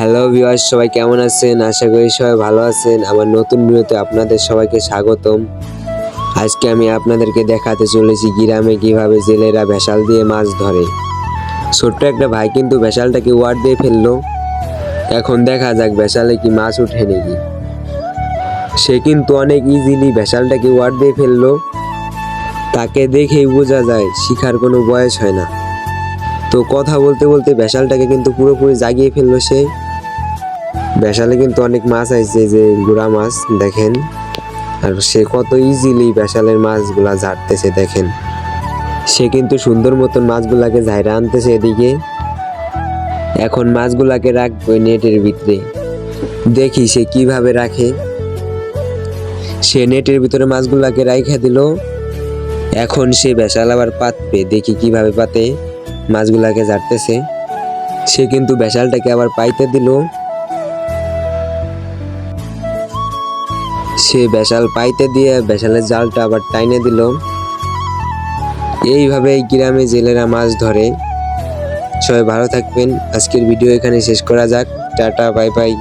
Hello viewers, সবাই কেমন আছেন? আশা করি সবাই ভালো আছেন। আমার নতুন ভিডিওতে আপনাদের সবাইকে স্বাগতম। আজকে আমি আপনাদেরকে দেখাতে চলেছি গ্রামে কিভাবে জেলেরা ভেসাল দিয়ে মাছ ধরে। ছোট্ট একটা ভাই কিন্তু ভেসালটাকে ওয়ার দিয়ে ফেললো। এখন দেখা যাক ভেসালে কি মাছ উঠে নাকি। সে কিন্তু অনেক ইজিলি ভেসালটাকে ওয়ার দিয়ে ফেললো। তাকে দেখেই বোঝা যায় শিখার কোনো বয়স হয় না। তো কথা বলতে বলতে ভেসালটাকে কিন্তু পুরোপুরি জাগিয়ে ফেললো সে। ভেসালে কিন্তু অনেক মাছ আইছে, যে গুড়া মাছ দেখেন। আর সে কত ইজিলি ভেসালের মাছগুলা ঝাড়তেছে দেখেন। সে কিন্তু সুন্দর মতন মাছগুলাকে ঝাইরা আনতেছে এদিকে। এখন মাছগুলাকে রাখবে নেটের ভিতরে। দেখি সে কিভাবে রাখে। সে নেটের ভিতরে মাছগুলাকে রাইখা দিল। এখন সে ভেসাল আবার পাতবে, দেখি কিভাবে পাতে। মাছগুলাকে ঝাড়তেছে। সে কিন্তু ভেসালটাকে আবার পাইতে দিল। সে ভেসাল পাইতে দিয়ে ভেসালের জালটা আবার টাইনে দিল। এইভাবে গ্রামে জেলেরা মাছ ধরে। সবাই ভালো থাকবেন। আজকের ভিডিও এখানে শেষ করা যাক। Tata, bye bye.